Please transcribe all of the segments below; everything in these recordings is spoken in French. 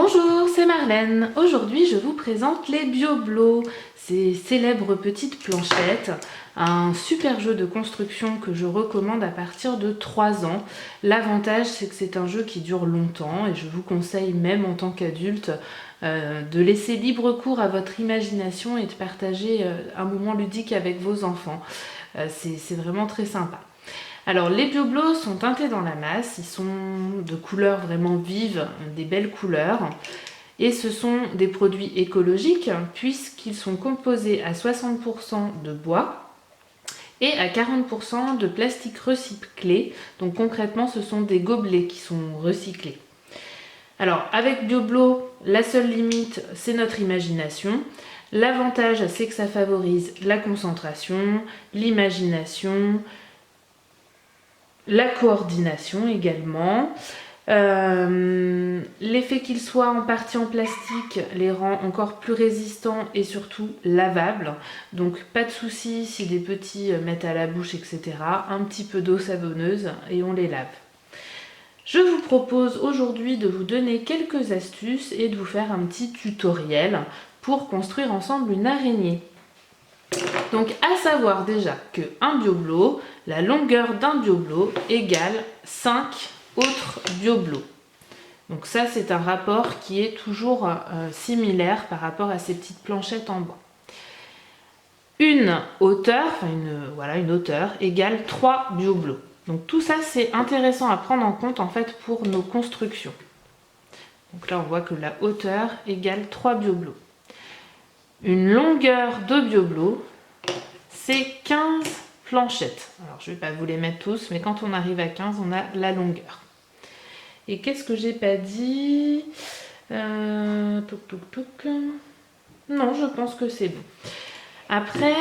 Bonjour, c'est Marlène. Aujourd'hui, je vous présente les Bioblo, ces célèbres petites planchettes, un super jeu de construction que je recommande à partir de 3 ans. L'avantage, c'est que c'est un jeu qui dure longtemps et je vous conseille, même en tant qu'adulte, de laisser libre cours à votre imagination et de partager un moment ludique avec vos enfants. C'est vraiment très sympa. Alors les Bioblo sont teintés dans la masse, ils sont de couleurs vraiment vives, des belles couleurs. Et ce sont des produits écologiques puisqu'ils sont composés à 60% de bois et à 40% de plastique recyclé. Donc concrètement, ce sont des gobelets qui sont recyclés. Alors avec Bioblo, la seule limite, c'est notre imagination. L'avantage, c'est que ça favorise la concentration, l'imagination, la coordination également. L'effet qu'ils soient en partie en plastique les rend encore plus résistants et surtout lavables. Donc pas de souci si des petits mettent à la bouche, etc. Un petit peu d'eau savonneuse et on les lave. Je vous propose aujourd'hui de vous donner quelques astuces et de vous faire un petit tutoriel pour construire ensemble une araignée. Donc à savoir déjà qu'un Bioblo, la longueur d'un Bioblo égale 5 autres Bioblo. Donc ça c'est un rapport qui est toujours similaire par rapport à ces petites planchettes en bois. Une hauteur, une hauteur égale 3 Bioblo. Donc tout ça c'est intéressant à prendre en compte en fait pour nos constructions. Donc là on voit que la hauteur égale 3 Bioblo. Une longueur de Bioblo, c'est 15 planchettes. Alors je ne vais pas vous les mettre tous, mais quand on arrive à 15, on a la longueur. Et qu'est-ce que j'ai pas dit? Non, je pense que c'est bon. Après,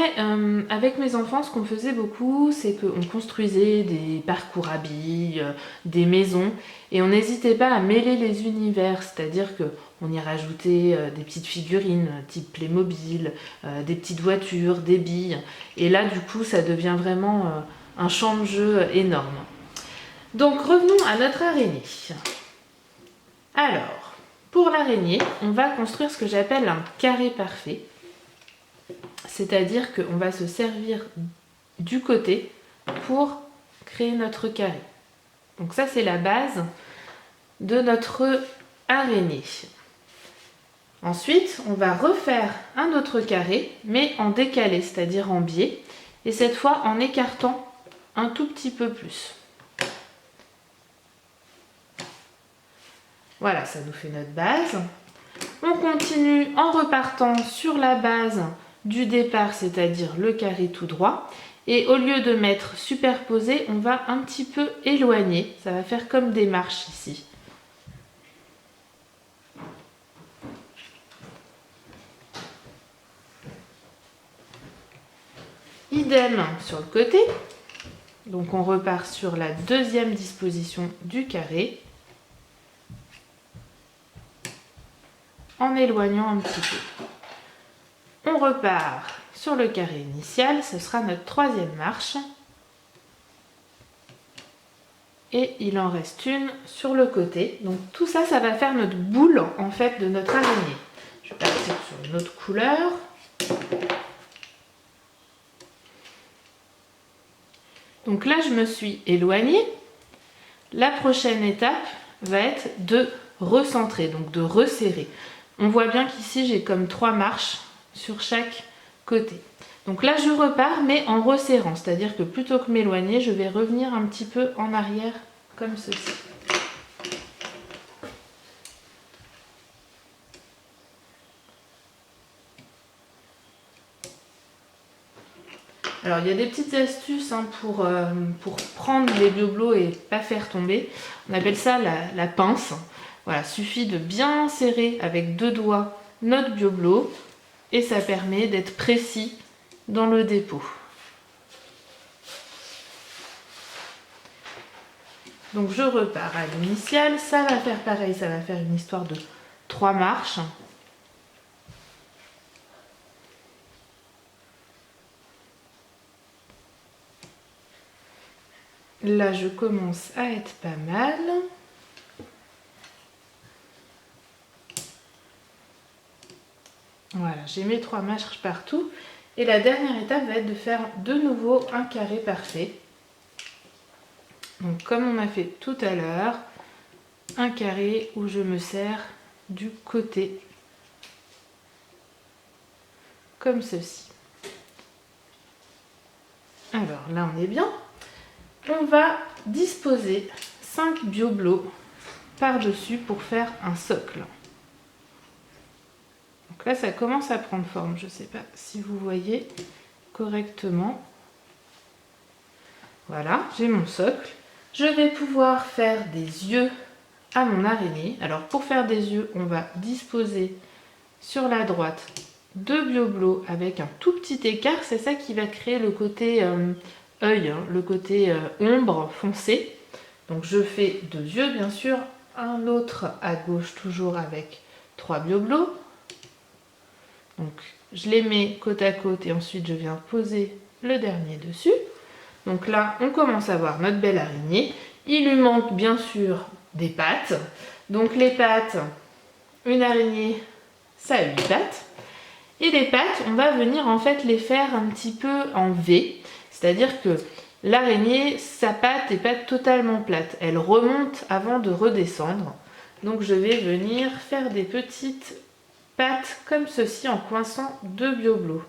avec mes enfants, ce qu'on faisait beaucoup, c'est qu'on construisait des parcours à billes, des maisons, et on n'hésitait pas à mêler les univers, c'est-à-dire qu'on y rajoutait des petites figurines, type Playmobil, des petites voitures, des billes, et là, du coup, ça devient vraiment un champ de jeu énorme. Donc, revenons à notre araignée. Alors, pour l'araignée, on va construire ce que j'appelle un carré parfait. C'est-à-dire qu'on va se servir du côté pour créer notre carré. Donc ça, c'est la base de notre araignée. Ensuite, on va refaire un autre carré, mais en décalé, c'est-à-dire en biais, et cette fois en écartant un tout petit peu plus. Voilà, ça nous fait notre base. On continue en repartant sur la base du départ, c'est-à-dire le carré tout droit. Et au lieu de mettre superposé, on va un petit peu éloigner. Ça va faire comme des marches ici. Idem sur le côté. Donc on repart sur la deuxième disposition du carré. En éloignant un petit peu. On repart sur le carré initial, ce sera notre troisième marche. Et il en reste une sur le côté. Donc tout ça, ça va faire notre boule en fait de notre araignée. Je vais partir sur une autre couleur. Donc là, je me suis éloignée. La prochaine étape va être de recentrer, donc de resserrer. On voit bien qu'ici, j'ai comme 3 marches sur chaque côté. Donc là, je repars, mais en resserrant. C'est-à-dire que plutôt que m'éloigner, je vais revenir un petit peu en arrière, comme ceci. Alors, il y a des petites astuces pour prendre les Bioblo et pas faire tomber. On appelle ça la pince. Voilà, suffit de bien serrer avec 2 doigts notre Bioblo et ça permet d'être précis dans le dépôt. Donc je repars à l'initiale, ça va faire pareil, ça va faire une histoire de 3 marches. Là je commence à être pas mal. Voilà, j'ai mes 3 marches partout. Et la dernière étape va être de faire de nouveau un carré parfait. Donc comme on a fait tout à l'heure, un carré où je me sers du côté, comme ceci. Alors là on est bien. On va disposer 5 bioblots par-dessus pour faire un socle. Donc là ça commence à prendre forme, je ne sais pas si vous voyez correctement. Voilà, j'ai mon socle. Je vais pouvoir faire des yeux à mon araignée. Alors pour faire des yeux, on va disposer sur la droite 2 bioblots avec un tout petit écart. C'est ça qui va créer le côté œil, hein, le côté ombre foncé. Donc je fais 2 yeux bien sûr, un autre à gauche toujours avec 3 bioblots. Donc je les mets côte à côte et ensuite je viens poser le dernier dessus. Donc là on commence à voir notre belle araignée. Il lui manque bien sûr des pattes. Donc les pattes, une araignée ça a 8 pattes. Et les pattes, on va venir en fait les faire un petit peu en V. C'est-à-dire que l'araignée, sa patte n'est pas totalement plate. Elle remonte avant de redescendre. Donc je vais venir faire des petites pattes comme ceci en coinçant 2 bioblots.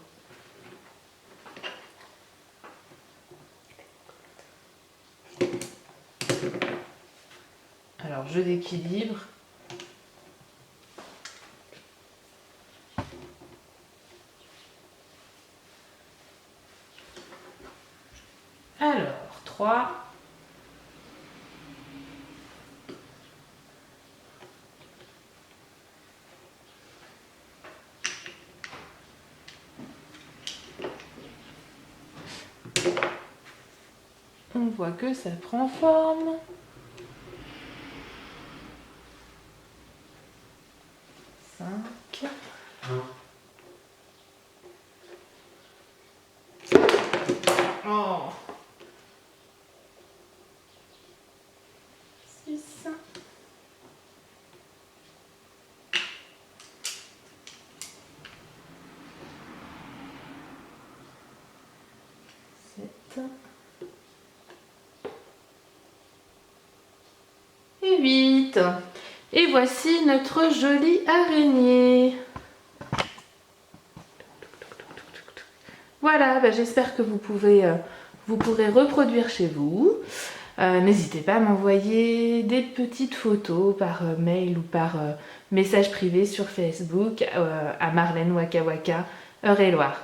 Alors je l'équilibre. Alors, 3. On voit que ça prend forme. 5. Oh. 6. 7. Et 8. Et voici notre jolie araignée. Voilà, bah j'espère que vous pourrez reproduire chez vous. N'hésitez pas à m'envoyer des petites photos par mail ou par message privé sur Facebook à Marlène Waka Waka, Eure-et-Loire.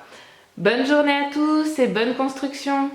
Bonne journée à tous et bonne construction!